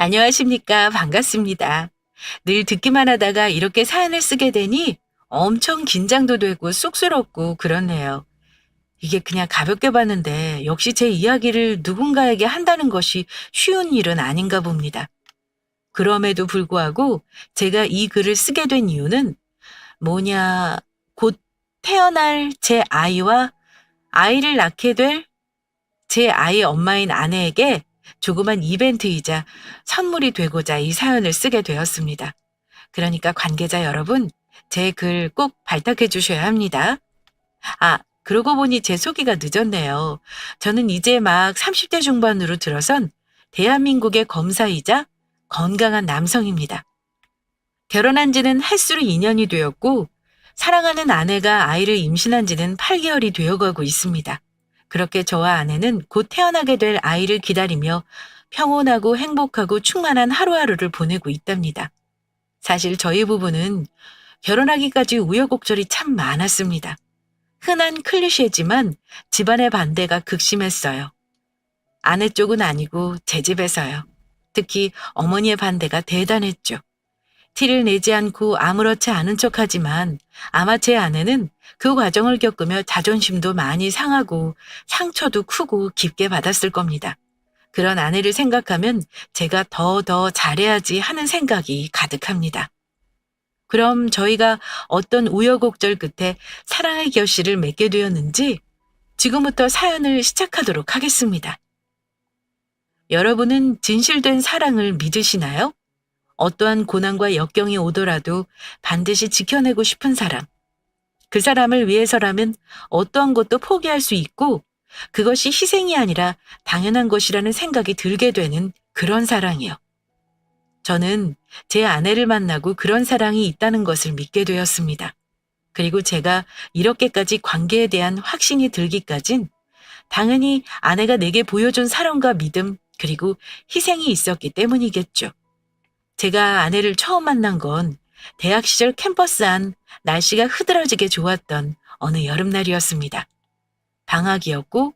안녕하십니까. 반갑습니다. 늘 듣기만 하다가 이렇게 사연을 쓰게 되니 엄청 긴장도 되고 쑥스럽고 그렇네요. 이게 그냥 가볍게 봤는데 역시 제 이야기를 누군가에게 한다는 것이 쉬운 일은 아닌가 봅니다. 그럼에도 불구하고 제가 이 글을 쓰게 된 이유는 뭐냐, 곧 태어날 제 아이와 아이를 낳게 될 제 아이의 엄마인 아내에게 조그만 이벤트이자 선물이 되고자 이 사연을 쓰게 되었습니다. 그러니까 관계자 여러분, 제 글 꼭 발탁해 주셔야 합니다. 그러고 보니 제 소개가 늦었네요. 저는 이제 막 30대 중반으로 들어선 대한민국의 검사이자 건강한 남성입니다. 결혼한 지는 햇수로 2년이 되었고, 사랑하는 아내가 아이를 임신한 지는 8개월이 되어가고 있습니다. 그렇게 저와 아내는 곧 태어나게 될 아이를 기다리며 평온하고 행복하고 충만한 하루하루를 보내고 있답니다. 사실 저희 부부는 결혼하기까지 우여곡절이 참 많았습니다. 흔한 클리셰지만 집안의 반대가 극심했어요. 아내 쪽은 아니고 제 집에서요. 특히 어머니의 반대가 대단했죠. 티를 내지 않고 아무렇지 않은 척하지만 아마 제 아내는 그 과정을 겪으며 자존심도 많이 상하고 상처도 크고 깊게 받았을 겁니다. 그런 아내를 생각하면 제가 더 잘해야지 하는 생각이 가득합니다. 그럼 저희가 어떤 우여곡절 끝에 사랑의 결실을 맺게 되었는지 지금부터 사연을 시작하도록 하겠습니다. 여러분은 진실된 사랑을 믿으시나요? 어떠한 고난과 역경이 오더라도 반드시 지켜내고 싶은 사람. 그 사람을 위해서라면 어떠한 것도 포기할 수 있고 그것이 희생이 아니라 당연한 것이라는 생각이 들게 되는 그런 사랑이요. 저는 제 아내를 만나고 그런 사랑이 있다는 것을 믿게 되었습니다. 그리고 제가 이렇게까지 관계에 대한 확신이 들기까진 당연히 아내가 내게 보여준 사랑과 믿음 그리고 희생이 있었기 때문이겠죠. 제가 아내를 처음 만난 건 대학 시절 캠퍼스 안 날씨가 흐드러지게 좋았던 어느 여름날이었습니다. 방학이었고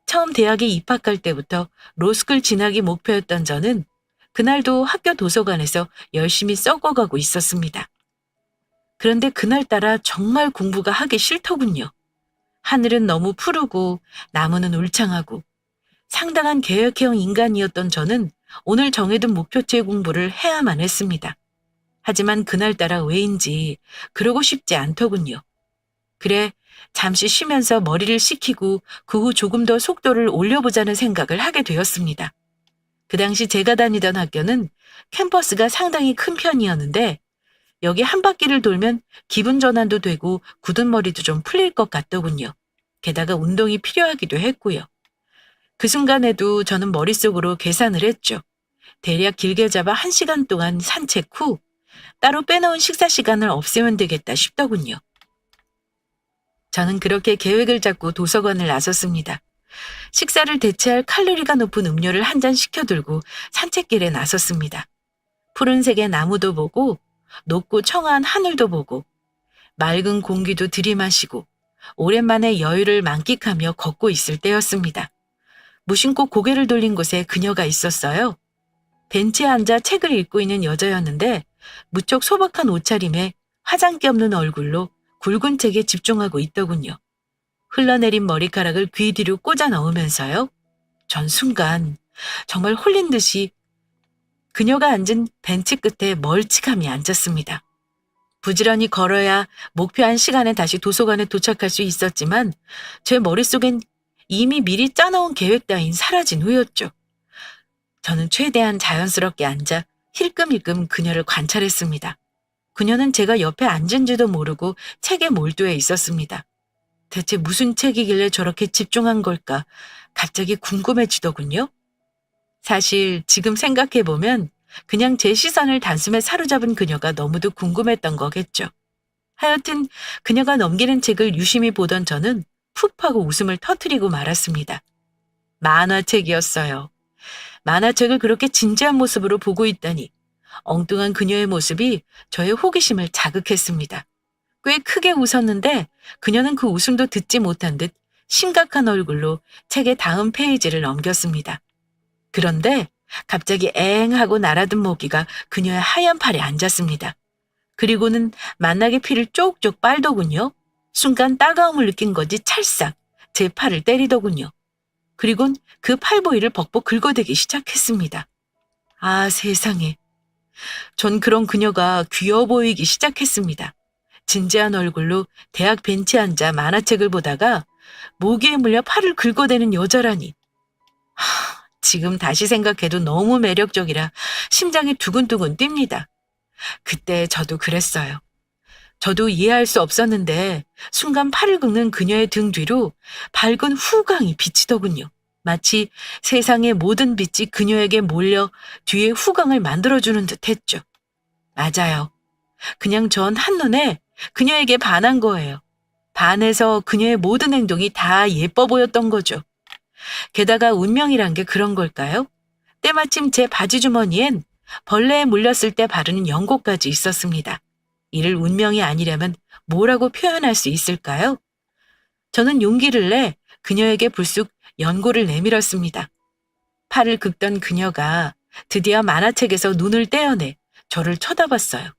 처음 대학에 입학할 때부터 로스쿨 진학이 목표였던 저는 그날도 학교 도서관에서 열심히 썩어가고 있었습니다. 그런데 그날따라 정말 공부가 하기 싫더군요. 하늘은 너무 푸르고 나무는 울창하고 상당한 계획형 인간이었던 저는 오늘 정해둔 목표치의 공부를 해야만 했습니다. 하지만 그날따라 왜인지 그러고 싶지 않더군요. 그래, 잠시 쉬면서 머리를 식히고 그 후 조금 더 속도를 올려보자는 생각을 하게 되었습니다. 그 당시 제가 다니던 학교는 캠퍼스가 상당히 큰 편이었는데 여기 한 바퀴를 돌면 기분 전환도 되고 굳은 머리도 좀 풀릴 것 같더군요. 게다가 운동이 필요하기도 했고요. 그 순간에도 저는 머릿속으로 계산을 했죠. 대략 길게 잡아 1시간 동안 산책 후 따로 빼놓은 식사 시간을 없애면 되겠다 싶더군요. 저는 그렇게 계획을 잡고 도서관을 나섰습니다. 식사를 대체할 칼로리가 높은 음료를 한 잔 시켜들고 산책길에 나섰습니다. 푸른색의 나무도 보고 높고 청아한 하늘도 보고 맑은 공기도 들이마시고 오랜만에 여유를 만끽하며 걷고 있을 때였습니다. 무심코 고개를 돌린 곳에 그녀가 있었어요. 벤치에 앉아 책을 읽고 있는 여자였는데 무척 소박한 옷차림에 화장기 없는 얼굴로 굵은 책에 집중하고 있더군요. 흘러내린 머리카락을 귀 뒤로 꽂아 넣으면서요. 전 순간 정말 홀린 듯이 그녀가 앉은 벤치 끝에 멀찌감히 앉았습니다. 부지런히 걸어야 목표한 시간에 다시 도서관에 도착할 수 있었지만 제 머릿속엔 이미 미리 짜놓은 계획 따윈 사라진 후였죠. 저는 최대한 자연스럽게 앉아 힐끔힐끔 그녀를 관찰했습니다. 그녀는 제가 옆에 앉은지도 모르고 책에 몰두해 있었습니다. 대체 무슨 책이길래 저렇게 집중한 걸까 갑자기 궁금해지더군요. 사실 지금 생각해보면 그냥 제 시선을 단숨에 사로잡은 그녀가 너무도 궁금했던 거겠죠. 하여튼 그녀가 넘기는 책을 유심히 보던 저는 푹 하고 웃음을 터뜨리고 말았습니다. 만화책이었어요. 만화책을 그렇게 진지한 모습으로 보고 있다니 엉뚱한 그녀의 모습이 저의 호기심을 자극했습니다. 꽤 크게 웃었는데 그녀는 그 웃음도 듣지 못한 듯 심각한 얼굴로 책의 다음 페이지를 넘겼습니다. 그런데 갑자기 엥 하고 날아든 모기가 그녀의 하얀 팔에 앉았습니다. 그리고는 만나게 피를 쪽쪽 빨더군요. 순간 따가움을 느낀 건지 찰싹 제 팔을 때리더군요. 그리곤 그 팔 부위를 벅벅 긁어대기 시작했습니다. 아, 세상에. 전 그런 그녀가 귀여워 보이기 시작했습니다. 진지한 얼굴로 대학 벤치에 앉아 만화책을 보다가 모기에 물려 팔을 긁어대는 여자라니. 지금 다시 생각해도 너무 매력적이라 심장이 두근두근 뜁니다. 그때 저도 그랬어요. 저도 이해할 수 없었는데 순간 팔을 긁는 그녀의 등 뒤로 밝은 후광이 비치더군요. 마치 세상의 모든 빛이 그녀에게 몰려 뒤에 후광을 만들어주는 듯 했죠. 맞아요. 그냥 전 한눈에 그녀에게 반한 거예요. 반해서 그녀의 모든 행동이 다 예뻐 보였던 거죠. 게다가 운명이란 게 그런 걸까요? 때마침 제 바지 주머니엔 벌레에 물렸을 때 바르는 연고까지 있었습니다. 이를 운명이 아니라면 뭐라고 표현할 수 있을까요? 저는 용기를 내 그녀에게 불쑥 연고를 내밀었습니다. 팔을 긁던 그녀가 드디어 만화책에서 눈을 떼어내 저를 쳐다봤어요.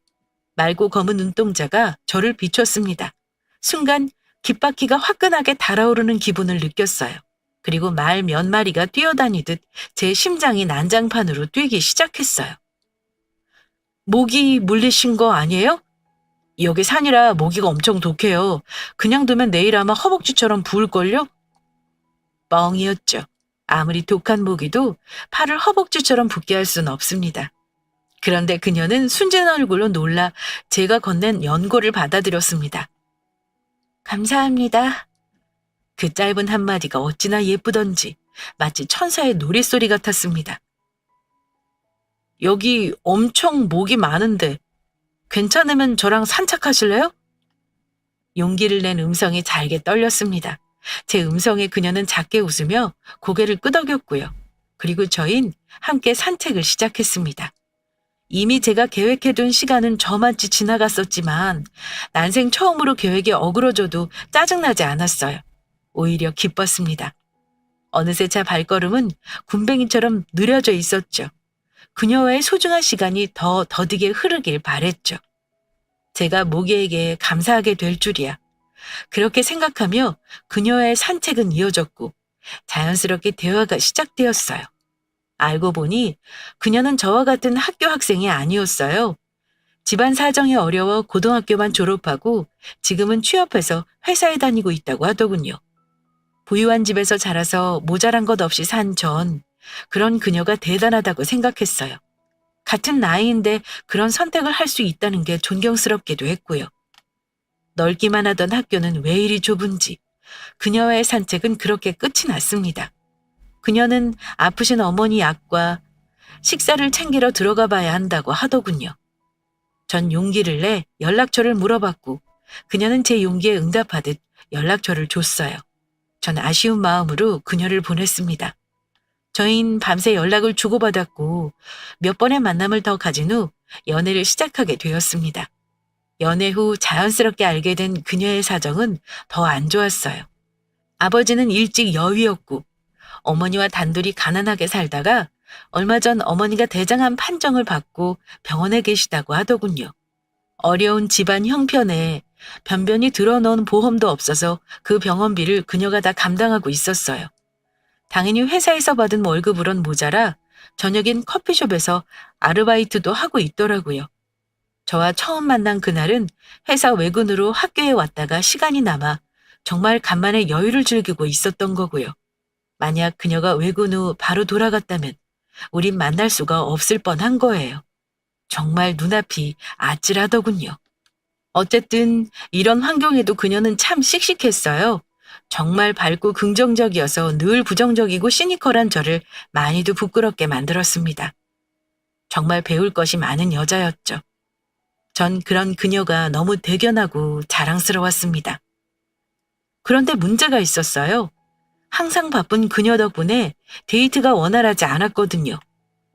맑고 검은 눈동자가 저를 비췄습니다. 순간 귓바퀴가 화끈하게 달아오르는 기분을 느꼈어요. 그리고 말 몇 마리가 뛰어다니듯 제 심장이 난장판으로 뛰기 시작했어요. 모기 물리신 거 아니에요? 여기 산이라 모기가 엄청 독해요. 그냥 두면 내일 아마 허벅지처럼 부을걸요? 뻥이었죠. 아무리 독한 모기도 팔을 허벅지처럼 붓게 할 수는 없습니다. 그런데 그녀는 순진한 얼굴로 놀라 제가 건넨 연고를 받아들였습니다. 감사합니다. 그 짧은 한마디가 어찌나 예쁘던지 마치 천사의 노랫소리 같았습니다. 여기 엄청 모기 많은데 괜찮으면 저랑 산책하실래요? 용기를 낸 음성이 잘게 떨렸습니다. 제 음성에 그녀는 작게 웃으며 고개를 끄덕였고요. 그리고 저흰 함께 산책을 시작했습니다. 이미 제가 계획해둔 시간은 저만치 지나갔었지만 난생 처음으로 계획이 어그러져도 짜증나지 않았어요. 오히려 기뻤습니다. 어느새 제 발걸음은 군뱅이처럼 느려져 있었죠. 그녀와의 소중한 시간이 더 더디게 흐르길 바랬죠. 제가 모기에게 감사하게 될 줄이야. 그렇게 생각하며 그녀와의 산책은 이어졌고 자연스럽게 대화가 시작되었어요. 알고 보니 그녀는 저와 같은 학교 학생이 아니었어요. 집안 사정이 어려워 고등학교만 졸업하고 지금은 취업해서 회사에 다니고 있다고 하더군요. 부유한 집에서 자라서 모자란 것 없이 산 전 그런 그녀가 대단하다고 생각했어요. 같은 나이인데 그런 선택을 할 수 있다는 게 존경스럽기도 했고요. 넓기만 하던 학교는 왜 이리 좁은지 그녀와의 산책은 그렇게 끝이 났습니다. 그녀는 아프신 어머니 약과 식사를 챙기러 들어가 봐야 한다고 하더군요. 전 용기를 내 연락처를 물어봤고 그녀는 제 용기에 응답하듯 연락처를 줬어요. 전 아쉬운 마음으로 그녀를 보냈습니다. 저희는 밤새 연락을 주고받았고 몇 번의 만남을 더 가진 후 연애를 시작하게 되었습니다. 연애 후 자연스럽게 알게 된 그녀의 사정은 더 안 좋았어요. 아버지는 일찍 여위였고 어머니와 단둘이 가난하게 살다가 얼마 전 어머니가 대장암 판정을 받고 병원에 계시다고 하더군요. 어려운 집안 형편에 변변히 들어놓은 보험도 없어서 그 병원비를 그녀가 다 감당하고 있었어요. 당연히 회사에서 받은 월급으론 모자라 저녁엔 커피숍에서 아르바이트도 하고 있더라고요. 저와 처음 만난 그날은 회사 외근으로 학교에 왔다가 시간이 남아 정말 간만에 여유를 즐기고 있었던 거고요. 만약 그녀가 외근 후 바로 돌아갔다면 우린 만날 수가 없을 뻔한 거예요. 정말 눈앞이 아찔하더군요. 어쨌든 이런 환경에도 그녀는 참 씩씩했어요. 정말 밝고 긍정적이어서 늘 부정적이고 시니컬한 저를 많이도 부끄럽게 만들었습니다. 정말 배울 것이 많은 여자였죠. 전 그런 그녀가 너무 대견하고 자랑스러웠습니다. 그런데 문제가 있었어요. 항상 바쁜 그녀 덕분에 데이트가 원활하지 않았거든요.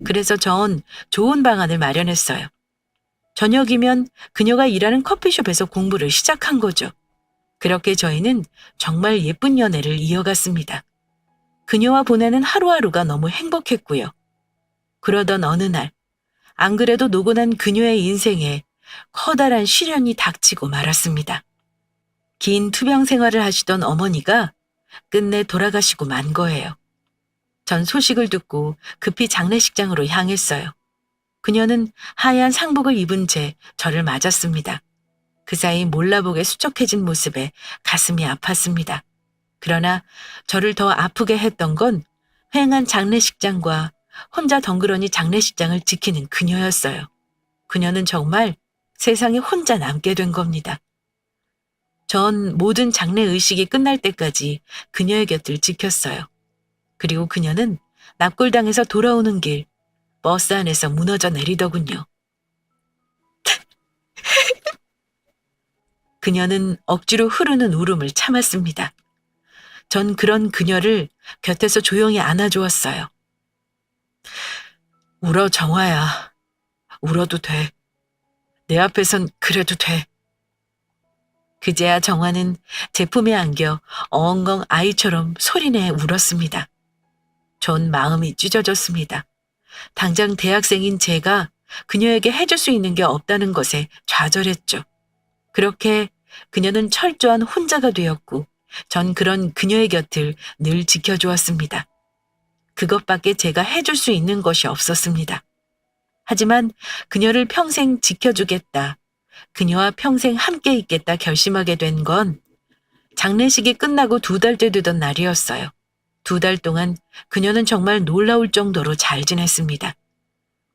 그래서 전 좋은 방안을 마련했어요. 저녁이면 그녀가 일하는 커피숍에서 공부를 시작한 거죠. 그렇게 저희는 정말 예쁜 연애를 이어갔습니다. 그녀와 보내는 하루하루가 너무 행복했고요. 그러던 어느 날, 안 그래도 노곤한 그녀의 인생에 커다란 시련이 닥치고 말았습니다. 긴 투병 생활을 하시던 어머니가 끝내 돌아가시고 만 거예요. 전 소식을 듣고 급히 장례식장으로 향했어요. 그녀는 하얀 상복을 입은 채 저를 맞았습니다. 그 사이 몰라보게 수척해진 모습에 가슴이 아팠습니다. 그러나 저를 더 아프게 했던 건 휑한 장례식장과 혼자 덩그러니 장례식장을 지키는 그녀였어요. 그녀는 정말 세상에 혼자 남게 된 겁니다. 전 모든 장례 의식이 끝날 때까지 그녀의 곁을 지켰어요. 그리고 그녀는 납골당에서 돌아오는 길 버스 안에서 무너져 내리더군요. 그녀는 억지로 흐르는 울음을 참았습니다. 전 그런 그녀를 곁에서 조용히 안아주었어요. 울어, 정화야. 울어도 돼. 내 앞에선 그래도 돼. 그제야 정화는 제 품에 안겨 엉엉 아이처럼 소리내 울었습니다. 전 마음이 찢어졌습니다. 당장 대학생인 제가 그녀에게 해줄 수 있는 게 없다는 것에 좌절했죠. 그렇게 그녀는 철저한 혼자가 되었고 전 그런 그녀의 곁을 늘 지켜주었습니다. 그것밖에 제가 해줄 수 있는 것이 없었습니다. 하지만 그녀를 평생 지켜주겠다, 그녀와 평생 함께 있겠다 결심하게 된 건 장례식이 끝나고 2달째 되던 날이었어요. 2달 동안 그녀는 정말 놀라울 정도로 잘 지냈습니다.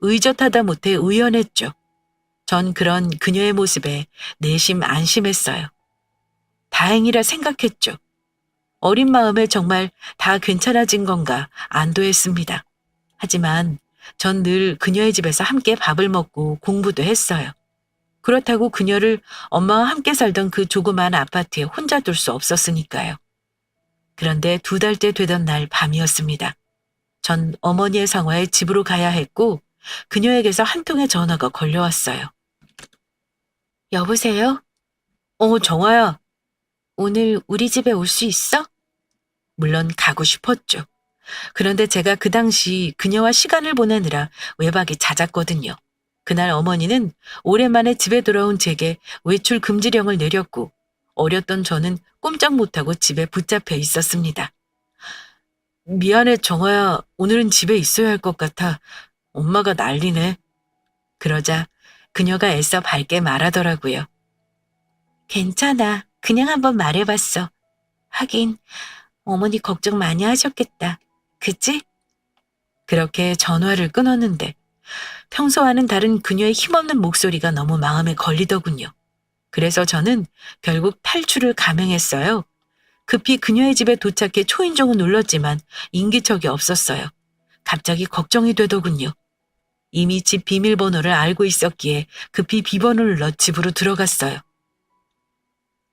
의젓하다 못해 의연했죠. 전 그런 그녀의 모습에 내심 안심했어요. 다행이라 생각했죠. 어린 마음에 정말 다 괜찮아진 건가 안도했습니다. 하지만 전 늘 그녀의 집에서 함께 밥을 먹고 공부도 했어요. 그렇다고 그녀를 엄마와 함께 살던 그 조그만 아파트에 혼자 둘 수 없었으니까요. 그런데 2달째 되던 날 밤이었습니다. 전 어머니의 상화에 집으로 가야 했고 그녀에게서 한 통의 전화가 걸려왔어요. 여보세요? 정아야. 오늘 우리 집에 올 수 있어? 물론 가고 싶었죠. 그런데 제가 그 당시 그녀와 시간을 보내느라 외박이 잦았거든요. 그날 어머니는 오랜만에 집에 돌아온 제게 외출 금지령을 내렸고 어렸던 저는 꼼짝 못하고 집에 붙잡혀 있었습니다. 미안해, 정아야. 오늘은 집에 있어야 할 것 같아. 엄마가 난리네. 그러자 그녀가 애써 밝게 말하더라고요. 괜찮아. 그냥 한번 말해봤어. 하긴 어머니 걱정 많이 하셨겠다. 그치? 그렇게 전화를 끊었는데 평소와는 다른 그녀의 힘없는 목소리가 너무 마음에 걸리더군요. 그래서 저는 결국 탈출을 감행했어요. 급히 그녀의 집에 도착해 초인종을 눌렀지만 인기척이 없었어요. 갑자기 걱정이 되더군요. 이미 집 비밀번호를 알고 있었기에 급히 비번호를 눌러 집으로 들어갔어요.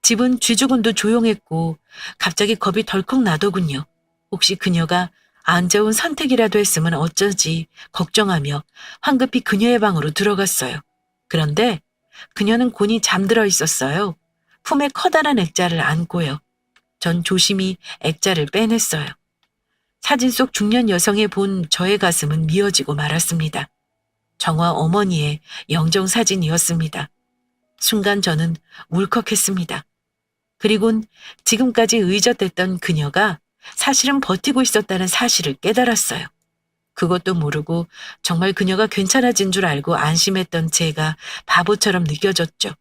집은 쥐죽은도 조용했고 갑자기 겁이 덜컥 나더군요. 혹시 그녀가 안 좋은 선택이라도 했으면 어쩌지 걱정하며 황급히 그녀의 방으로 들어갔어요. 그런데 그녀는 곤히 잠들어 있었어요. 품에 커다란 액자를 안고요. 전 조심히 액자를 빼냈어요. 사진 속 중년 여성의 본 저의 가슴은 미어지고 말았습니다. 정화 어머니의 영정사진이었습니다. 순간 저는 울컥했습니다. 그리곤 지금까지 의젓했던 그녀가 사실은 버티고 있었다는 사실을 깨달았어요. 그것도 모르고 정말 그녀가 괜찮아진 줄 알고 안심했던 제가 바보처럼 느껴졌죠.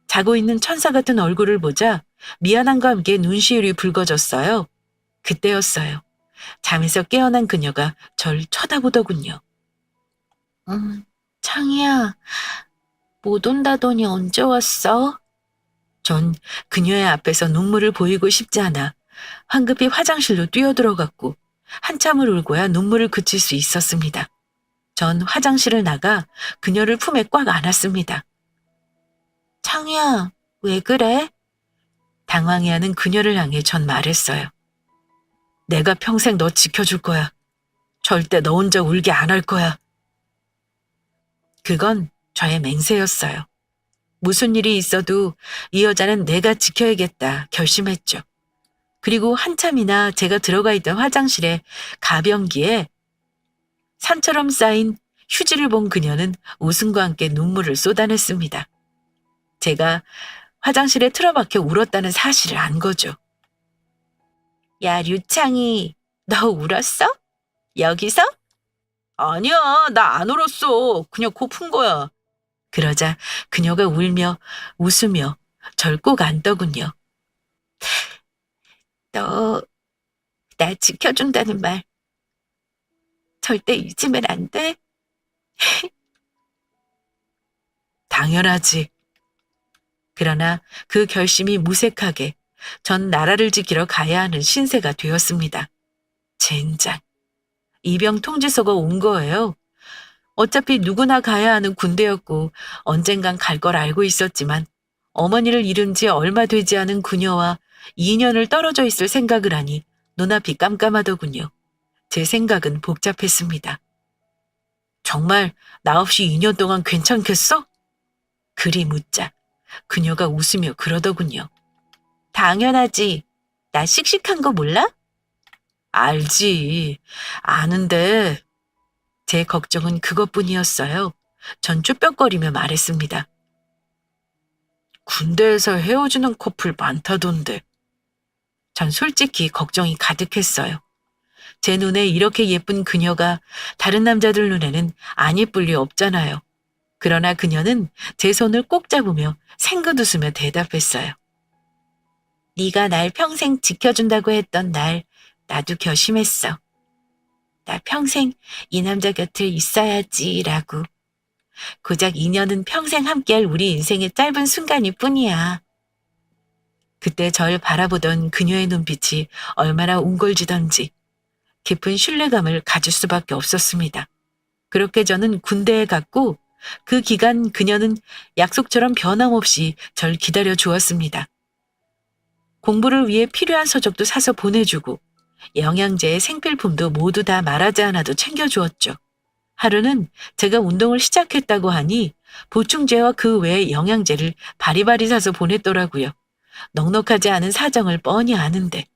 자고 있는 천사 같은 얼굴을 보자 미안함과 함께 눈시울이 붉어졌어요. 그때였어요. 잠에서 깨어난 그녀가 절 쳐다보더군요. 창희야, 못 온다더니 언제 왔어? 전 그녀의 앞에서 눈물을 보이고 싶지 않아 황급히 화장실로 뛰어들어갔고 한참을 울고야 눈물을 그칠 수 있었습니다. 전 화장실을 나가 그녀를 품에 꽉 안았습니다. 창희야, 왜 그래? 당황해하는 그녀를 향해 전 말했어요. 내가 평생 너 지켜줄 거야. 절대 너 혼자 울게 안 할 거야. 그건 저의 맹세였어요. 무슨 일이 있어도 이 여자는 내가 지켜야겠다 결심했죠. 그리고 한참이나 제가 들어가 있던 화장실에 가변기에 산처럼 쌓인 휴지를 본 그녀는 웃음과 함께 눈물을 쏟아냈습니다. 제가 화장실에 틀어박혀 울었다는 사실을 안 거죠. 야, 류창이, 너 울었어? 여기서? 아니야, 나 안 울었어. 그냥 코 푼 거야. 그러자 그녀가 울며 웃으며 절 꼭 안더군요. 너, 나 지켜준다는 말 절대 잊으면 안 돼? 당연하지. 그러나 그 결심이 무색하게 전 나라를 지키러 가야 하는 신세가 되었습니다. 젠장. 이병 통지서가 온 거예요. 어차피 누구나 가야 하는 군대였고 언젠간 갈 걸 알고 있었지만 어머니를 잃은 지 얼마 되지 않은 그녀와 2년을 떨어져 있을 생각을 하니 눈앞이 깜깜하더군요. 제 생각은 복잡했습니다. 정말 나 없이 2년 동안 괜찮겠어? 그리 묻자 그녀가 웃으며 그러더군요. 당연하지. 나 씩씩한 거 몰라? 알지. 아는데 제 걱정은 그것뿐이었어요. 전 쭈뼛거리며 말했습니다. 군대에서 헤어지는 커플 많다던데. 전 솔직히 걱정이 가득했어요. 제 눈에 이렇게 예쁜 그녀가 다른 남자들 눈에는 안 예쁠 리 없잖아요. 그러나 그녀는 제 손을 꼭 잡으며 생긋 웃으며 대답했어요. 네가 날 평생 지켜준다고 했던 날 나도 결심했어. 나 평생 이 남자 곁에 있어야지라고. 고작 2년은 평생 함께할 우리 인생의 짧은 순간일 뿐이야. 그때 절 바라보던 그녀의 눈빛이 얼마나 웅골지던지 깊은 신뢰감을 가질 수밖에 없었습니다. 그렇게 저는 군대에 갔고 그 기간 그녀는 약속처럼 변함없이 절 기다려 주었습니다. 공부를 위해 필요한 서적도 사서 보내주고 영양제, 생필품도 모두 다 말하지 않아도 챙겨주었죠. 하루는 제가 운동을 시작했다고 하니 보충제와 그 외의 영양제를 바리바리 사서 보냈더라고요. 넉넉하지 않은 사정을 뻔히 아는데.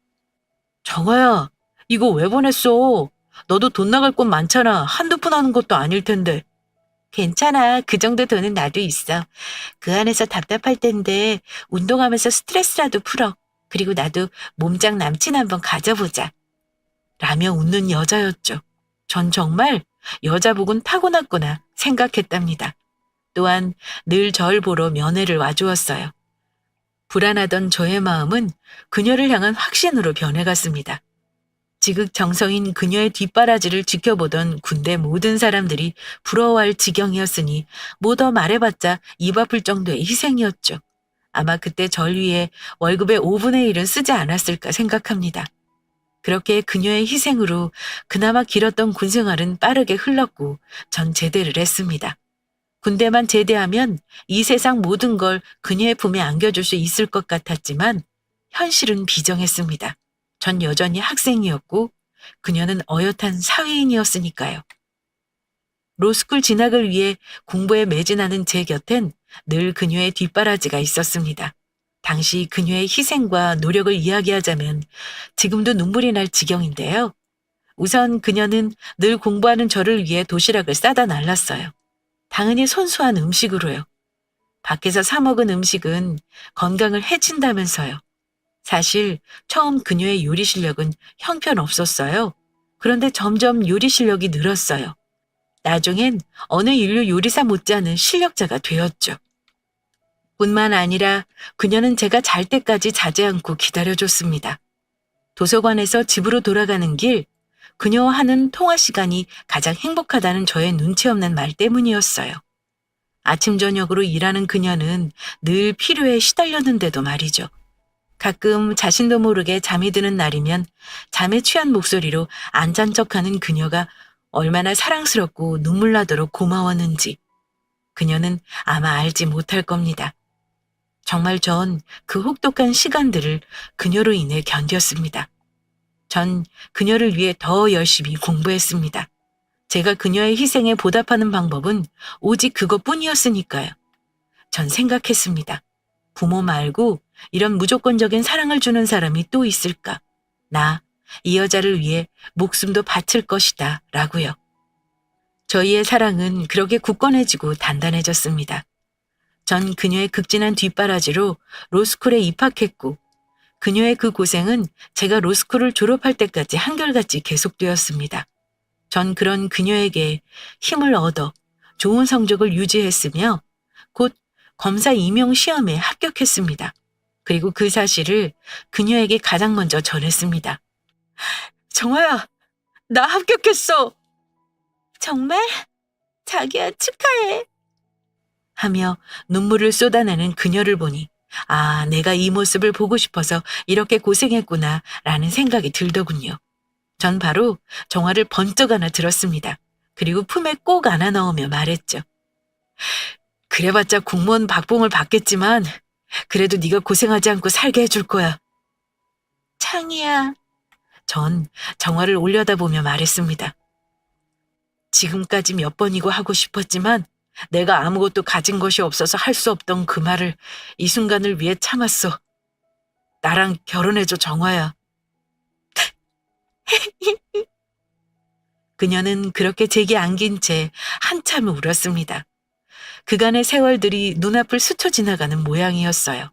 정아야, 이거 왜 보냈어? 너도 돈 나갈 곳 많잖아. 한두 푼 하는 것도 아닐 텐데. 괜찮아. 그 정도 돈은 나도 있어. 그 안에서 답답할 텐데 운동하면서 스트레스라도 풀어. 그리고 나도 몸짱 남친 한번 가져보자. 라며 웃는 여자였죠. 전 정말 여자복은 타고났구나 생각했답니다. 또한 늘 절 보러 면회를 와주었어요. 불안하던 저의 마음은 그녀를 향한 확신으로 변해갔습니다. 지극정성인 그녀의 뒷바라지를 지켜보던 군대 모든 사람들이 부러워할 지경이었으니 뭐 더 말해봤자 입 아플 정도의 희생이었죠. 아마 그때 절 위해 월급의 5분의 1은 쓰지 않았을까 생각합니다. 그렇게 그녀의 희생으로 그나마 길었던 군생활은 빠르게 흘렀고 전 제대를 했습니다. 군대만 제대하면 이 세상 모든 걸 그녀의 품에 안겨줄 수 있을 것 같았지만 현실은 비정했습니다. 전 여전히 학생이었고 그녀는 어엿한 사회인이었으니까요. 로스쿨 진학을 위해 공부에 매진하는 제 곁엔 늘 그녀의 뒷바라지가 있었습니다. 당시 그녀의 희생과 노력을 이야기하자면 지금도 눈물이 날 지경인데요. 우선 그녀는 늘 공부하는 저를 위해 도시락을 싸다 날랐어요. 당연히 손수한 음식으로요. 밖에서 사 먹은 음식은 건강을 해친다면서요. 사실 처음 그녀의 요리 실력은 형편없었어요. 그런데 점점 요리 실력이 늘었어요. 나중엔 어느 인류 요리사 못지않은 실력자가 되었죠. 뿐만 아니라 그녀는 제가 잘 때까지 자지 않고 기다려줬습니다. 도서관에서 집으로 돌아가는 길, 그녀와 하는 통화 시간이 가장 행복하다는 저의 눈치 없는 말 때문이었어요. 아침 저녁으로 일하는 그녀는 늘 필요에 시달렸는데도 말이죠. 가끔 자신도 모르게 잠이 드는 날이면 잠에 취한 목소리로 안 잔 척하는 그녀가 얼마나 사랑스럽고 눈물 나도록 고마웠는지 그녀는 아마 알지 못할 겁니다. 정말 전 그 혹독한 시간들을 그녀로 인해 견뎠습니다. 전 그녀를 위해 더 열심히 공부했습니다. 제가 그녀의 희생에 보답하는 방법은 오직 그것뿐이었으니까요. 전 생각했습니다. 부모 말고 이런 무조건적인 사랑을 주는 사람이 또 있을까? 나, 이 여자를 위해 목숨도 바칠 것이다. 라고요. 저희의 사랑은 그렇게 굳건해지고 단단해졌습니다. 전 그녀의 극진한 뒷바라지로 로스쿨에 입학했고 그녀의 그 고생은 제가 로스쿨을 졸업할 때까지 한결같이 계속되었습니다. 전 그런 그녀에게 힘을 얻어 좋은 성적을 유지했으며 곧 검사 임용 시험에 합격했습니다. 그리고 그 사실을 그녀에게 가장 먼저 전했습니다. 정아야, 나 합격했어. 정말? 자기야, 축하해. 하며 눈물을 쏟아내는 그녀를 보니 아, 내가 이 모습을 보고 싶어서 이렇게 고생했구나 라는 생각이 들더군요. 전 바로 정화를 번쩍 안아 들었습니다. 그리고 품에 꼭 안아 넣으며 말했죠. 그래봤자 공무원 박봉을 받겠지만 그래도 네가 고생하지 않고 살게 해줄 거야. 창이야. 전 정화를 올려다보며 말했습니다. 지금까지 몇 번이고 하고 싶었지만 내가 아무것도 가진 것이 없어서 할 수 없던 그 말을 이 순간을 위해 참았어. 나랑 결혼해줘, 정화야. 그녀는 그렇게 제게 안긴 채 한참 울었습니다. 그간의 세월들이 눈앞을 스쳐 지나가는 모양이었어요.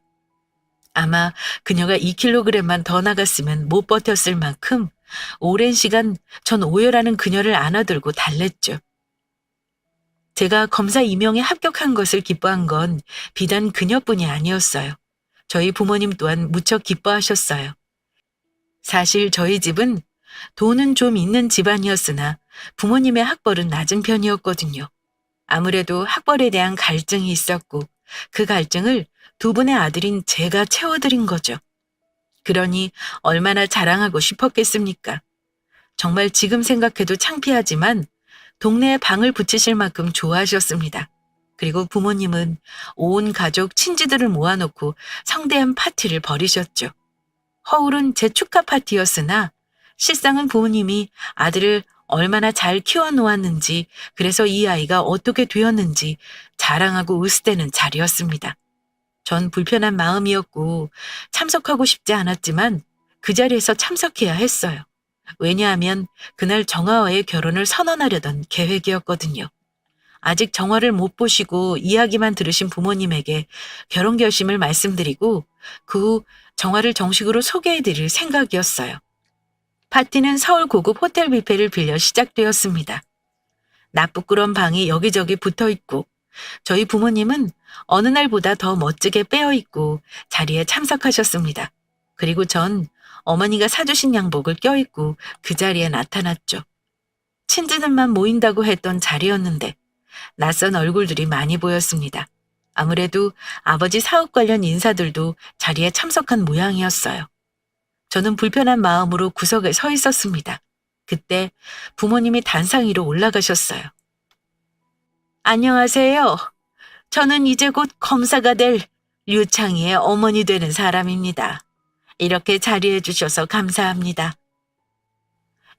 아마 그녀가 2kg만 더 나갔으면 못 버텼을 만큼 오랜 시간 전 오열하는 그녀를 안아들고 달랬죠. 제가 검사 임용에 합격한 것을 기뻐한 건 비단 그녀뿐이 아니었어요. 저희 부모님 또한 무척 기뻐하셨어요. 사실 저희 집은 돈은 좀 있는 집안이었으나 부모님의 학벌은 낮은 편이었거든요. 아무래도 학벌에 대한 갈증이 있었고 그 갈증을 두 분의 아들인 제가 채워드린 거죠. 그러니 얼마나 자랑하고 싶었겠습니까? 정말 지금 생각해도 창피하지만 동네에 방을 붙이실 만큼 좋아하셨습니다. 그리고 부모님은 온 가족 친지들을 모아놓고 성대한 파티를 벌이셨죠. 허울은 제 축하 파티였으나 실상은 부모님이 아들을 얼마나 잘 키워놓았는지 그래서 이 아이가 어떻게 되었는지 자랑하고 으스대는 자리였습니다. 전 불편한 마음이었고 참석하고 싶지 않았지만 그 자리에서 참석해야 했어요. 왜냐하면 그날 정화와의 결혼을 선언하려던 계획이었거든요. 아직 정화를 못 보시고 이야기만 들으신 부모님에게 결혼 결심을 말씀드리고 그 후 정화를 정식으로 소개해드릴 생각이었어요. 파티는 서울 고급 호텔 뷔페를 빌려 시작되었습니다. 나쁘끄런 방이 여기저기 붙어있고 저희 부모님은 어느 날보다 더 멋지게 빼어있고 자리에 참석하셨습니다. 그리고 전 어머니가 사주신 양복을 껴입고 그 자리에 나타났죠. 친지들만 모인다고 했던 자리였는데 낯선 얼굴들이 많이 보였습니다. 아무래도 아버지 사업 관련 인사들도 자리에 참석한 모양이었어요. 저는 불편한 마음으로 구석에 서 있었습니다. 그때 부모님이 단상 위로 올라가셨어요. 안녕하세요. 저는 이제 곧 검사가 될 류창희의 어머니 되는 사람입니다. 이렇게 자리해 주셔서 감사합니다.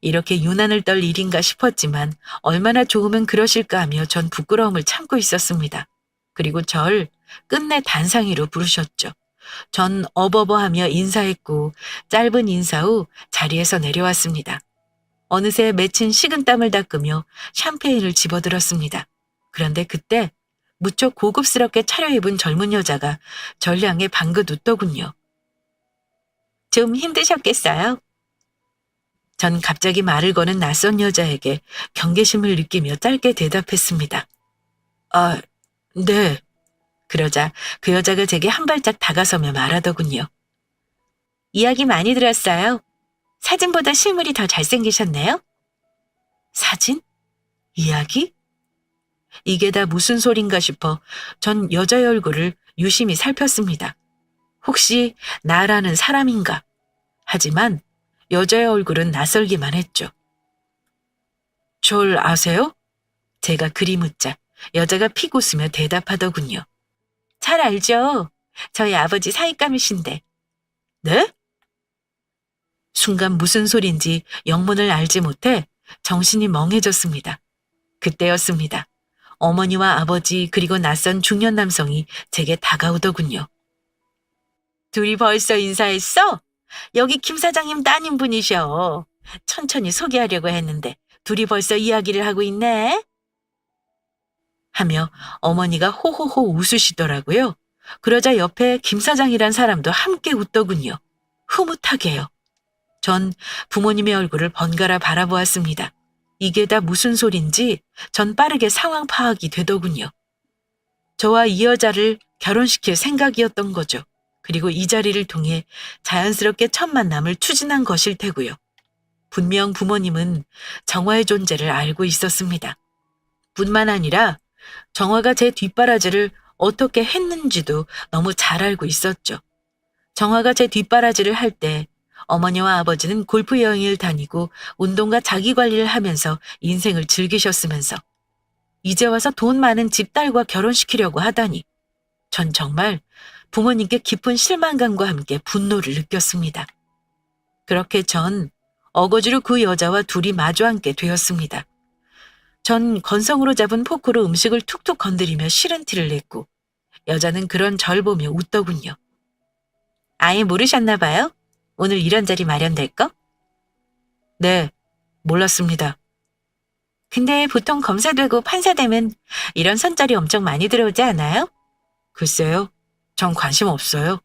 이렇게 유난을 떨 일인가 싶었지만 얼마나 좋으면 그러실까 하며 전 부끄러움을 참고 있었습니다. 그리고 절 끝내 단상 위로 부르셨죠. 전 어버버하며 인사했고 짧은 인사 후 자리에서 내려왔습니다. 어느새 맺힌 식은땀을 닦으며 샴페인을 집어들었습니다. 그런데 그때 무척 고급스럽게 차려입은 젊은 여자가 절 향해 방긋 웃더군요. 좀 힘드셨겠어요? 전 갑자기 말을 거는 낯선 여자에게 경계심을 느끼며 짧게 대답했습니다. 아, 네. 그러자 그 여자가 제게 한 발짝 다가서며 말하더군요. 이야기 많이 들었어요. 사진보다 실물이 더 잘생기셨네요. 사진? 이야기? 이게 다 무슨 소린가 싶어 전 여자의 얼굴을 유심히 살폈습니다. 혹시 나라는 사람인가? 하지만 여자의 얼굴은 낯설기만 했죠. 절 아세요? 제가 그리 묻자 여자가 픽 웃으며 대답하더군요. 잘 알죠. 저희 아버지 사익감이신데. 네? 순간 무슨 소린지 영문을 알지 못해 정신이 멍해졌습니다. 그때였습니다. 어머니와 아버지 그리고 낯선 중년 남성이 제게 다가오더군요. 둘이 벌써 인사했어? 여기 김 사장님 따님분이셔. 천천히 소개하려고 했는데 둘이 벌써 이야기를 하고 있네. 하며 어머니가 호호호 웃으시더라고요. 그러자 옆에 김 사장이란 사람도 함께 웃더군요. 흐뭇하게요. 전 부모님의 얼굴을 번갈아 바라보았습니다. 이게 다 무슨 소린지 전 빠르게 상황 파악이 되더군요. 저와 이 여자를 결혼시킬 생각이었던 거죠. 그리고 이 자리를 통해 자연스럽게 첫 만남을 추진한 것일 테고요. 분명 부모님은 정화의 존재를 알고 있었습니다. 뿐만 아니라 정화가 제 뒷바라지를 어떻게 했는지도 너무 잘 알고 있었죠. 정화가 제 뒷바라지를 할 때 어머니와 아버지는 골프 여행을 다니고 운동과 자기관리를 하면서 인생을 즐기셨으면서 이제 와서 돈 많은 집딸과 결혼시키려고 하다니 전 정말 부모님께 깊은 실망감과 함께 분노를 느꼈습니다. 그렇게 전 어거지로 그 여자와 둘이 마주 앉게 되었습니다. 전 건성으로 잡은 포크로 음식을 툭툭 건드리며 싫은 티를 냈고 여자는 그런 절 보며 웃더군요. 아예 모르셨나 봐요? 오늘 이런 자리 마련될 거? 네, 몰랐습니다. 근데 보통 검사되고 판사되면 이런 선짜리 엄청 많이 들어오지 않아요? 글쎄요, 전 관심 없어요.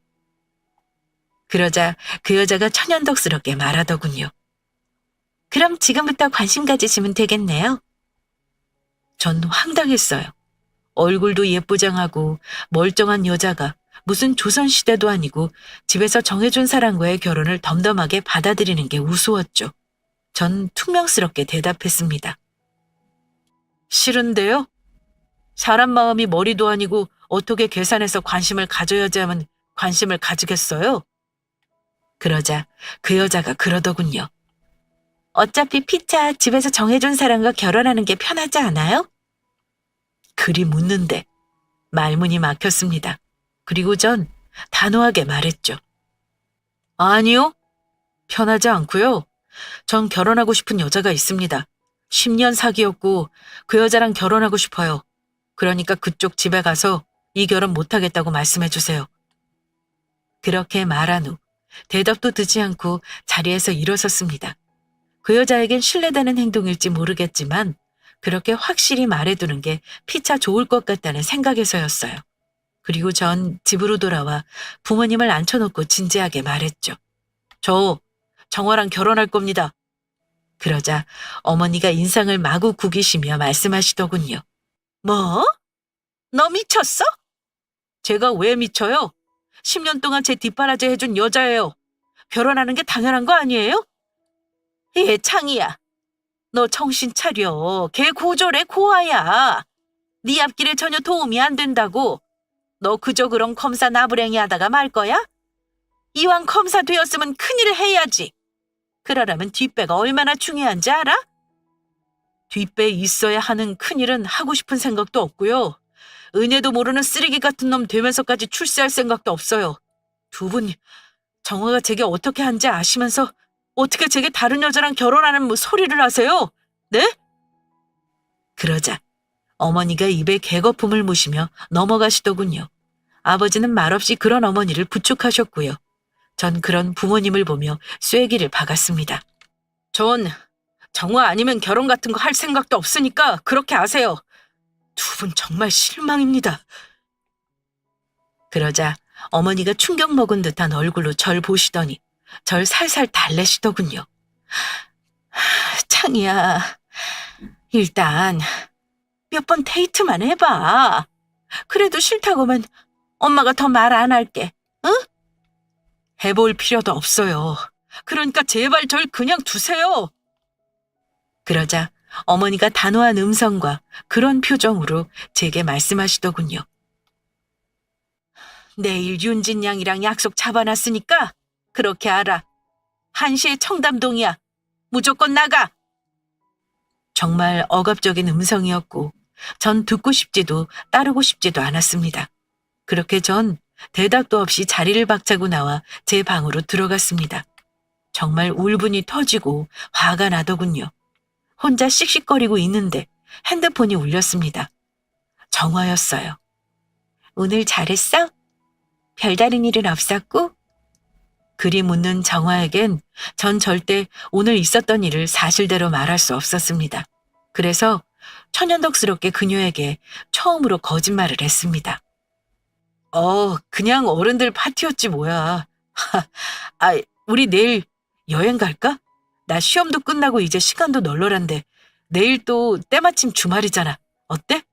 그러자 그 여자가 천연덕스럽게 말하더군요. 그럼 지금부터 관심 가지시면 되겠네요. 전 황당했어요. 얼굴도 예쁘장하고 멀쩡한 여자가 무슨 조선시대도 아니고 집에서 정해준 사람과의 결혼을 덤덤하게 받아들이는 게 우스웠죠. 전 퉁명스럽게 대답했습니다. 싫은데요? 사람 마음이 머리도 아니고 어떻게 계산해서 관심을 가져야지만 관심을 가지겠어요? 그러자 그 여자가 그러더군요. 어차피 피차 집에서 정해준 사람과 결혼하는 게 편하지 않아요? 그리 묻는데 말문이 막혔습니다. 그리고 전 단호하게 말했죠. 아니요. 편하지 않고요. 전 결혼하고 싶은 여자가 있습니다. 10년 사귀었고 그 여자랑 결혼하고 싶어요. 그러니까 그쪽 집에 가서 이 결혼 못하겠다고 말씀해 주세요. 그렇게 말한 후 대답도 듣지 않고 자리에서 일어섰습니다. 그 여자에겐 신뢰되는 행동일지 모르겠지만 그렇게 확실히 말해두는 게 피차 좋을 것 같다는 생각에서였어요. 그리고 전 집으로 돌아와 부모님을 앉혀놓고 진지하게 말했죠. 저 정화랑 결혼할 겁니다. 그러자 어머니가 인상을 마구 구기시며 말씀하시더군요. 뭐? 너 미쳤어? 제가 왜 미쳐요? 10년 동안 제 뒷바라지 해준 여자예요. 결혼하는 게 당연한 거 아니에요? 예, 창이야. 너 정신 차려. 걔 고졸의 고아야. 네 앞길에 전혀 도움이 안 된다고. 너 그저 그런 검사 나부랭이 하다가 말 거야? 이왕 검사 되었으면 큰일을 해야지. 그러려면 뒷배가 얼마나 중요한지 알아? 뒷배에 있어야 하는 큰일은 하고 싶은 생각도 없고요. 은혜도 모르는 쓰레기 같은 놈 되면서까지 출세할 생각도 없어요. 두 분, 정화가 제게 어떻게 한지 아시면서 어떻게 제게 다른 여자랑 결혼하는 뭐 소리를 하세요? 네? 그러자 어머니가 입에 개거품을 무시며 넘어가시더군요. 아버지는 말없이 그런 어머니를 부축하셨고요. 전 그런 부모님을 보며 쐐기를 박았습니다. 전 정화 아니면 결혼 같은 거 할 생각도 없으니까 그렇게 아세요. 두 분 정말 실망입니다. 그러자 어머니가 충격 먹은 듯한 얼굴로 절 보시더니 절 살살 달래시더군요. 창이야, 일단 몇 번 데이트만 해봐. 그래도 싫다고면 엄마가 더 말 안 할게. 응? 해볼 필요도 없어요. 그러니까 제발 절 그냥 두세요. 그러자 어머니가 단호한 음성과 그런 표정으로 제게 말씀하시더군요. 내일 윤진 양이랑 약속 잡아놨으니까 그렇게 알아. 1시에 청담동이야. 무조건 나가. 정말 억압적인 음성이었고 전 듣고 싶지도 따르고 싶지도 않았습니다. 그렇게 전 대답도 없이 자리를 박차고 나와 제 방으로 들어갔습니다. 정말 울분이 터지고 화가 나더군요. 혼자 씩씩거리고 있는데 핸드폰이 울렸습니다. 정화였어요. 오늘 잘했어? 별다른 일은 없었고? 그리 묻는 정화에겐 전 절대 오늘 있었던 일을 사실대로 말할 수 없었습니다. 그래서 천연덕스럽게 그녀에게 처음으로 거짓말을 했습니다. 그냥 어른들 파티였지 뭐야. 우리 내일 여행 갈까? 나 시험도 끝나고 이제 시간도 널널한데 내일 또 때마침 주말이잖아. 어때?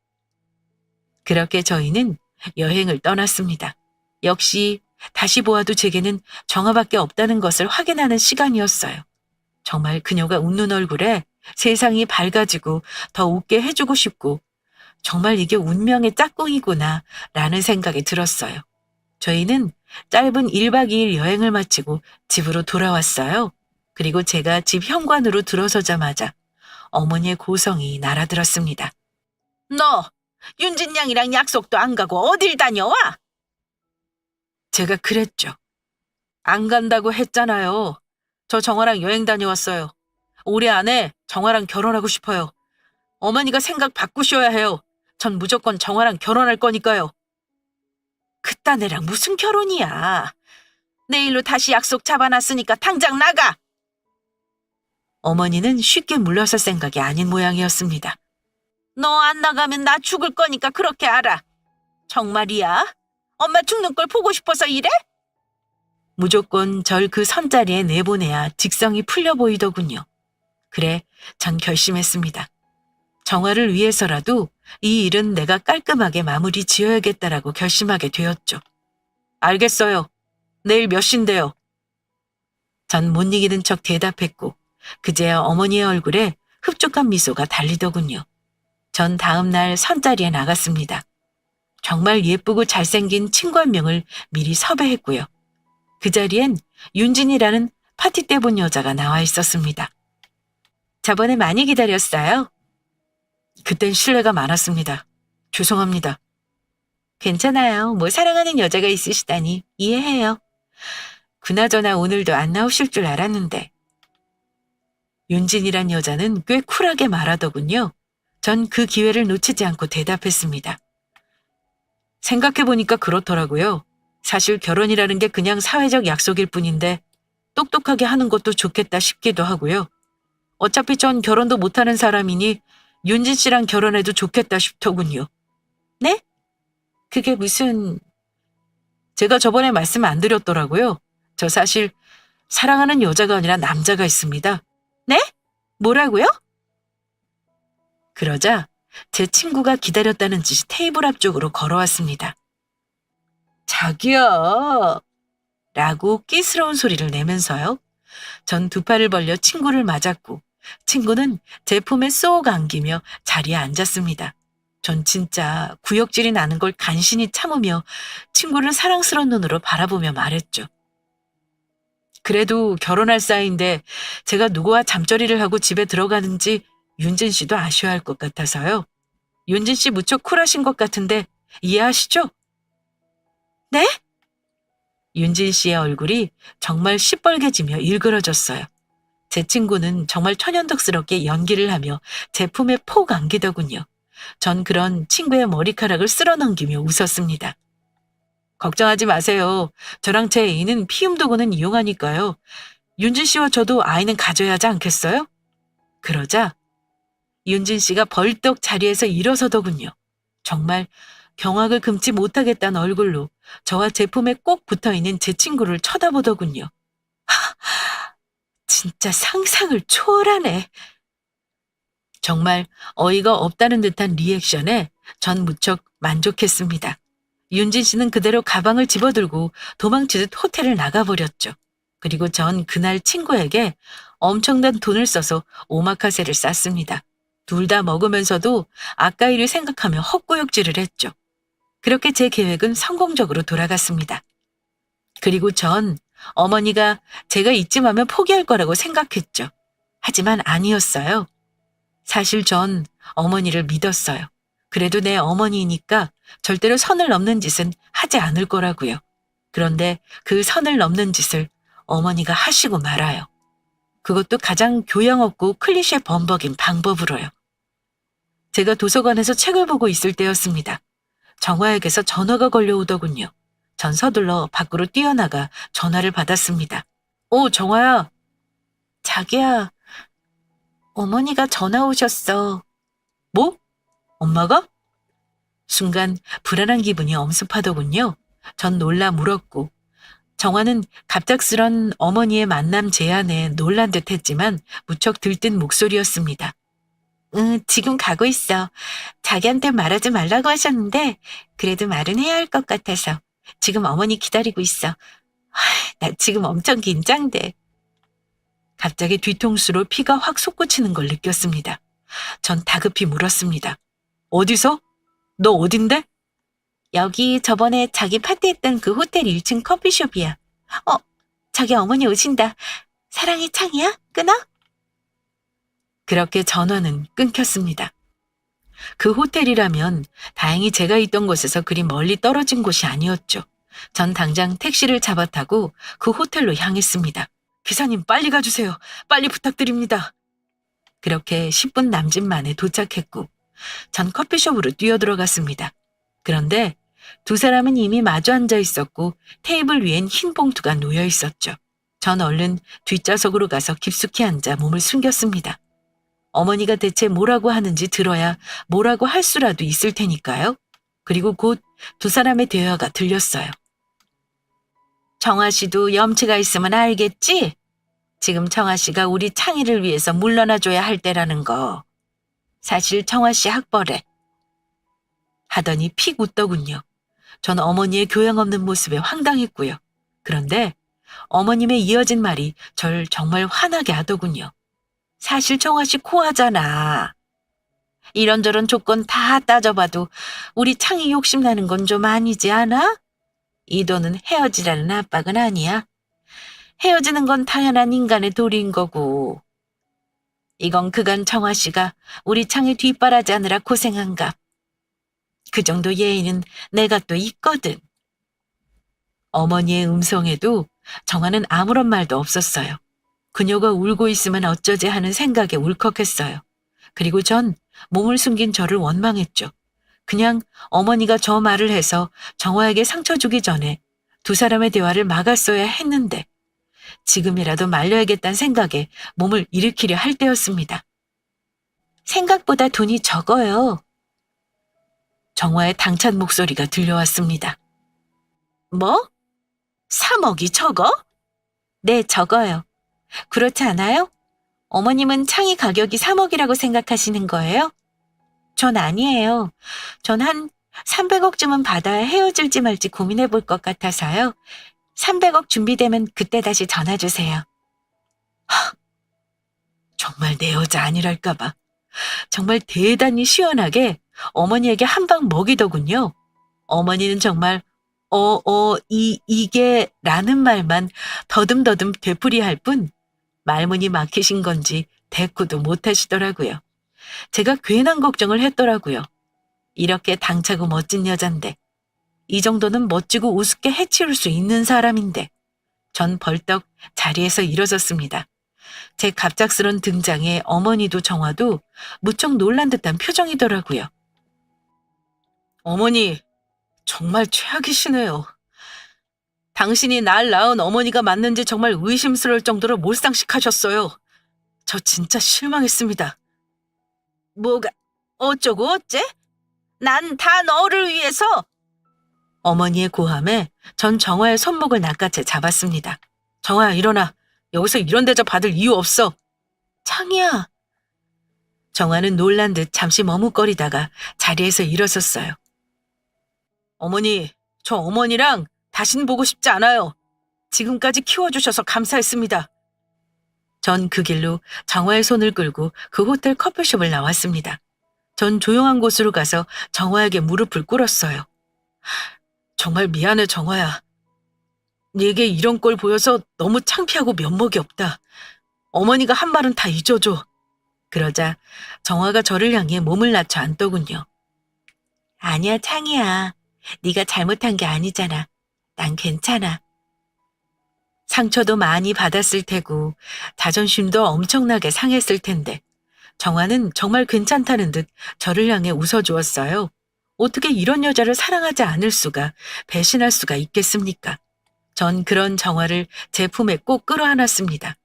그렇게 저희는 여행을 떠났습니다. 역시 다시 보아도 제게는 정화밖에 없다는 것을 확인하는 시간이었어요. 정말 그녀가 웃는 얼굴에 세상이 밝아지고 더 웃게 해주고 싶고 정말 이게 운명의 짝꿍이구나 라는 생각이 들었어요. 저희는 짧은 1박 2일 여행을 마치고 집으로 돌아왔어요. 그리고 제가 집 현관으로 들어서자마자 어머니의 고성이 날아들었습니다. 너 윤진 양이랑 약속도 안 가고 어딜 다녀와? 제가 그랬죠. 안 간다고 했잖아요. 저 정화랑 여행 다녀왔어요. 올해 안에 정화랑 결혼하고 싶어요. 어머니가 생각 바꾸셔야 해요. 전 무조건 정화랑 결혼할 거니까요. 그딴 애랑 무슨 결혼이야. 내일로 다시 약속 잡아놨으니까 당장 나가. 어머니는 쉽게 물러설 생각이 아닌 모양이었습니다. 너 안 나가면 나 죽을 거니까 그렇게 알아. 정말이야? 엄마 죽는 걸 보고 싶어서 이래? 무조건 절 그 선자리에 내보내야 직성이 풀려 보이더군요. 그래, 전 결심했습니다. 정화를 위해서라도 이 일은 내가 깔끔하게 마무리 지어야겠다라고 결심하게 되었죠. 알겠어요. 내일 몇 시인데요? 전 못 이기는 척 대답했고 그제야 어머니의 얼굴에 흡족한 미소가 달리더군요. 전 다음 날 선자리에 나갔습니다. 정말 예쁘고 잘생긴 친구 한 명을 미리 섭외했고요. 그 자리엔 윤진이라는 파티 때 본 여자가 나와 있었습니다. 저번에 많이 기다렸어요. 그땐 실례가 많았습니다. 죄송합니다. 괜찮아요. 뭐 사랑하는 여자가 있으시다니 이해해요. 그나저나 오늘도 안 나오실 줄 알았는데. 윤진이란 여자는 꽤 쿨하게 말하더군요. 전 그 기회를 놓치지 않고 대답했습니다. 생각해보니까 그렇더라고요. 사실 결혼이라는 게 그냥 사회적 약속일 뿐인데 똑똑하게 하는 것도 좋겠다 싶기도 하고요. 어차피 전 결혼도 못하는 사람이니 윤진 씨랑 결혼해도 좋겠다 싶더군요. 네? 그게 무슨... 제가 저번에 말씀 안 드렸더라고요. 저 사실 사랑하는 여자가 아니라 남자가 있습니다. 네? 뭐라고요? 그러자 제 친구가 기다렸다는 듯이 테이블 앞쪽으로 걸어왔습니다. 자기야 라고 끼스러운 소리를 내면서요. 전 두 팔을 벌려 친구를 맞았고 친구는 제 품에 쏙 안기며 자리에 앉았습니다. 전 진짜 구역질이 나는 걸 간신히 참으며 친구를 사랑스러운 눈으로 바라보며 말했죠. 그래도 결혼할 사이인데 제가 누구와 잠자리를 하고 집에 들어가는지 윤진 씨도 아셔야 할 것 같아서요. 윤진 씨 무척 쿨하신 것 같은데 이해하시죠? 네? 윤진 씨의 얼굴이 정말 시뻘개지며 일그러졌어요. 제 친구는 정말 천연덕스럽게 연기를 하며 제 품에 폭 안기더군요. 전 그런 친구의 머리카락을 쓸어넘기며 웃었습니다. 걱정하지 마세요. 저랑 제 애인은 피움 도구는 이용하니까요. 윤진 씨와 저도 아이는 가져야 하지 않겠어요? 그러자 윤진 씨가 벌떡 자리에서 일어서더군요. 정말 경악을 금치 못하겠다는 얼굴로 저와 제 품에 꼭 붙어있는 제 친구를 쳐다보더군요. 진짜 상상을 초월하네. 정말 어이가 없다는 듯한 리액션에 전 무척 만족했습니다. 윤진 씨는 그대로 가방을 집어들고 도망치듯 호텔을 나가버렸죠. 그리고 전 그날 친구에게 엄청난 돈을 써서 오마카세를 쌌습니다. 둘 다 먹으면서도 아까 일을 생각하며 헛구역질을 했죠. 그렇게 제 계획은 성공적으로 돌아갔습니다. 그리고 전 어머니가 제가 이쯤 하면 포기할 거라고 생각했죠. 하지만 아니었어요. 사실 전 어머니를 믿었어요. 그래도 내 어머니이니까 절대로 선을 넘는 짓은 하지 않을 거라고요. 그런데 그 선을 넘는 짓을 어머니가 하시고 말아요. 그것도 가장 교양 없고 클리셰 범벅인 방법으로요. 제가 도서관에서 책을 보고 있을 때였습니다. 정화에게서 전화가 걸려오더군요. 전 서둘러 밖으로 뛰어나가 전화를 받았습니다. 정화야. 자기야, 어머니가 전화 오셨어. 뭐? 엄마가? 순간 불안한 기분이 엄습하더군요. 전 놀라 물었고 정화는 갑작스런 어머니의 만남 제안에 놀란 듯 했지만 무척 들뜬 목소리였습니다. 응, 지금 가고 있어. 자기한테 말하지 말라고 하셨는데 그래도 말은 해야 할 것 같아서 지금 어머니 기다리고 있어. 나 지금 엄청 긴장돼. 갑자기 뒤통수로 피가 확 솟구치는 걸 느꼈습니다. 전 다급히 물었습니다. 어디서? 너 어딘데? 여기 저번에 자기 파티했던 그 호텔 1층 커피숍이야. 어, 저기 어머니 오신다. 사랑의 창이야? 끊어? 그렇게 전화는 끊겼습니다. 그 호텔이라면 다행히 제가 있던 곳에서 그리 멀리 떨어진 곳이 아니었죠. 전 당장 택시를 잡아 타고 그 호텔로 향했습니다. 기사님 빨리 가주세요. 빨리 부탁드립니다. 그렇게 10분 남짓 만에 도착했고 전 커피숍으로 뛰어들어갔습니다. 그런데 두 사람은 이미 마주 앉아 있었고 테이블 위엔 흰 봉투가 놓여 있었죠. 전 얼른 뒷좌석으로 가서 깊숙이 앉아 몸을 숨겼습니다. 어머니가 대체 뭐라고 하는지 들어야 뭐라고 할 수라도 있을 테니까요. 그리고 곧 두 사람의 대화가 들렸어요. 정아 씨도 염치가 있으면 알겠지? 지금 정아 씨가 우리 창희를 위해서 물러나줘야 할 때라는 거. 사실 정아 씨 학벌에. 하더니 픽 웃더군요. 전 어머니의 교양 없는 모습에 황당했고요. 그런데 어머님의 이어진 말이 절 정말 화나게 하더군요. 사실 정아 씨 코하잖아. 이런저런 조건 다 따져봐도 우리 창희 욕심나는 건 좀 아니지 않아? 이 돈은 헤어지라는 압박은 아니야. 헤어지는 건 당연한 인간의 도리인 거고. 이건 그간 정아 씨가 우리 창희 뒷바라지하느라 고생한 값. 그 정도 예의는 내가 또 있거든. 어머니의 음성에도 정아는 아무런 말도 없었어요. 그녀가 울고 있으면 어쩌지 하는 생각에 울컥했어요. 그리고 전 몸을 숨긴 저를 원망했죠. 그냥 어머니가 저 말을 해서 정화에게 상처 주기 전에 두 사람의 대화를 막았어야 했는데 지금이라도 말려야겠다는 생각에 몸을 일으키려 할 때였습니다. 생각보다 돈이 적어요. 정화의 당찬 목소리가 들려왔습니다. 뭐? 3억이 적어? 네, 적어요. 그렇지 않아요? 어머님은 창의 가격이 3억이라고 생각하시는 거예요? 전 아니에요. 전 한 300억쯤은 받아야 헤어질지 말지 고민해 볼 것 같아서요. 300억 준비되면 그때 다시 전화 주세요. 정말 내 여자 아니랄까 봐. 정말 대단히 시원하게 어머니에게 한 방 먹이더군요. 어머니는 정말 이게 라는 말만 더듬더듬 되풀이할 뿐 말문이 막히신 건지 대꾸도 못하시더라고요. 제가 괜한 걱정을 했더라고요. 이렇게 당차고 멋진 여잔데 이 정도는 멋지고 우습게 해치울 수 있는 사람인데 전 벌떡 자리에서 일어섰습니다. 제 갑작스런 등장에 어머니도 정화도 무척 놀란 듯한 표정이더라고요. 어머니, 정말 최악이시네요. 당신이 날 낳은 어머니가 맞는지 정말 의심스러울 정도로 몰상식하셨어요. 저 진짜 실망했습니다. 뭐가 어쩌고 어째? 난 다 너를 위해서. 어머니의 고함에 전 정화의 손목을 낚아채 잡았습니다. 정화야 일어나. 여기서 이런 대접 받을 이유 없어. 창이야. 정화는 놀란 듯 잠시 머뭇거리다가 자리에서 일어섰어요. 어머니, 저 어머니랑 다신 보고 싶지 않아요. 지금까지 키워주셔서 감사했습니다. 전 그 길로 정화의 손을 끌고 그 호텔 커피숍을 나왔습니다. 전 조용한 곳으로 가서 정화에게 무릎을 꿇었어요. 정말 미안해, 정화야. 네게 이런 꼴 보여서 너무 창피하고 면목이 없다. 어머니가 한 말은 다 잊어줘. 그러자 정화가 저를 향해 몸을 낮춰 앉더군요. 아니야, 창이야. 네가 잘못한 게 아니잖아. 난 괜찮아. 상처도 많이 받았을 테고 자존심도 엄청나게 상했을 텐데 정화는 정말 괜찮다는 듯 저를 향해 웃어주었어요. 어떻게 이런 여자를 사랑하지 않을 수가, 배신할 수가 있겠습니까? 전 그런 정화를 제 품에 꼭 끌어안았습니다.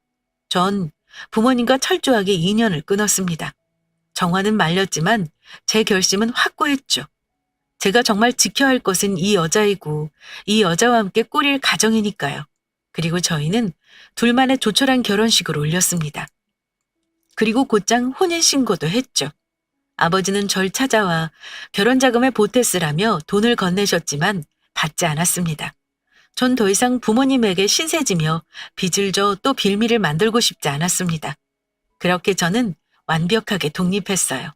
전 부모님과 철저하게 인연을 끊었습니다. 정화는 말렸지만 제 결심은 확고했죠. 제가 정말 지켜야 할 것은 이 여자이고 이 여자와 함께 꾸릴 가정이니까요. 그리고 저희는 둘만의 조촐한 결혼식을 올렸습니다. 그리고 곧장 혼인신고도 했죠. 아버지는 절 찾아와 결혼자금에 보태쓰라며 돈을 건네셨지만 받지 않았습니다. 전 더 이상 부모님에게 신세지며 빚을 져 또 빌미를 만들고 싶지 않았습니다. 그렇게 저는 완벽하게 독립했어요.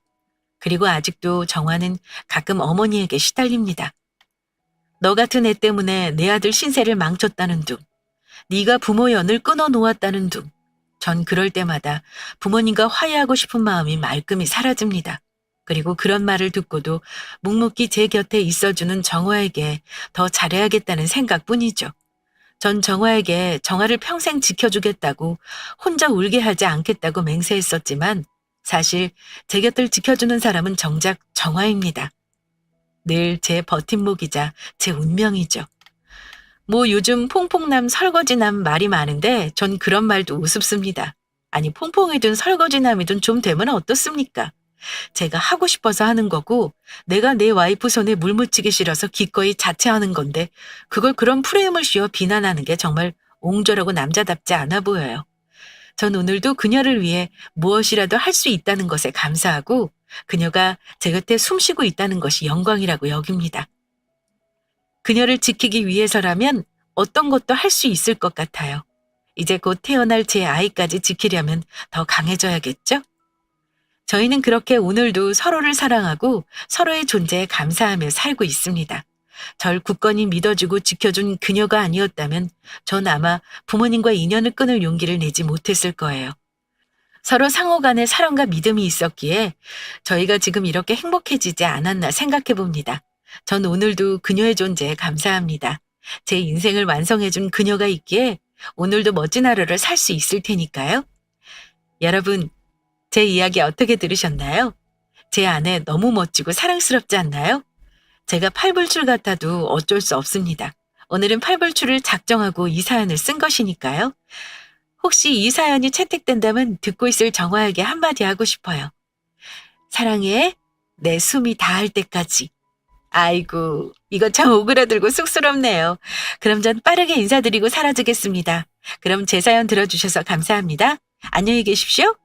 그리고 아직도 정화는 가끔 어머니에게 시달립니다. 너 같은 애 때문에 내 아들 신세를 망쳤다는 둥, 네가 부모 연을 끊어놓았다는 둥. 전 그럴 때마다 부모님과 화해하고 싶은 마음이 말끔히 사라집니다. 그리고 그런 말을 듣고도 묵묵히 제 곁에 있어주는 정화에게 더 잘해야겠다는 생각뿐이죠. 전 정화에게 정화를 평생 지켜주겠다고 혼자 울게 하지 않겠다고 맹세했었지만 사실 제 곁을 지켜주는 사람은 정작 정화입니다. 늘 제 버팀목이자 제 운명이죠. 뭐 요즘 퐁퐁남 설거지남 말이 많은데 전 그런 말도 우습습니다. 아니 퐁퐁이든 설거지남이든 좀 되면 어떻습니까? 제가 하고 싶어서 하는 거고 내가 내 와이프 손에 물 묻히기 싫어서 기꺼이 자체하는 건데 그걸 그런 프레임을 씌워 비난하는 게 정말 옹졸하고 남자답지 않아 보여요. 전 오늘도 그녀를 위해 무엇이라도 할 수 있다는 것에 감사하고 그녀가 제 곁에 숨쉬고 있다는 것이 영광이라고 여깁니다. 그녀를 지키기 위해서라면 어떤 것도 할 수 있을 것 같아요. 이제 곧 태어날 제 아이까지 지키려면 더 강해져야겠죠? 저희는 그렇게 오늘도 서로를 사랑하고 서로의 존재에 감사하며 살고 있습니다. 절 굳건히 믿어주고 지켜준 그녀가 아니었다면 전 아마 부모님과 인연을 끊을 용기를 내지 못했을 거예요. 서로 상호 간에 사랑과 믿음이 있었기에 저희가 지금 이렇게 행복해지지 않았나 생각해 봅니다. 전 오늘도 그녀의 존재에 감사합니다. 제 인생을 완성해준 그녀가 있기에 오늘도 멋진 하루를 살 수 있을 테니까요. 여러분, 제 이야기 어떻게 들으셨나요? 제 아내 너무 멋지고 사랑스럽지 않나요? 제가 팔불출 같아도 어쩔 수 없습니다. 오늘은 팔불출을 작정하고 이 사연을 쓴 것이니까요. 혹시 이 사연이 채택된다면 듣고 있을 정화에게 한마디 하고 싶어요. 사랑해. 내 숨이 닿을 때까지. 아이고, 이거 참 오그라들고 쑥스럽네요. 그럼 전 빠르게 인사드리고 사라지겠습니다. 그럼 제 사연 들어주셔서 감사합니다. 안녕히 계십시오.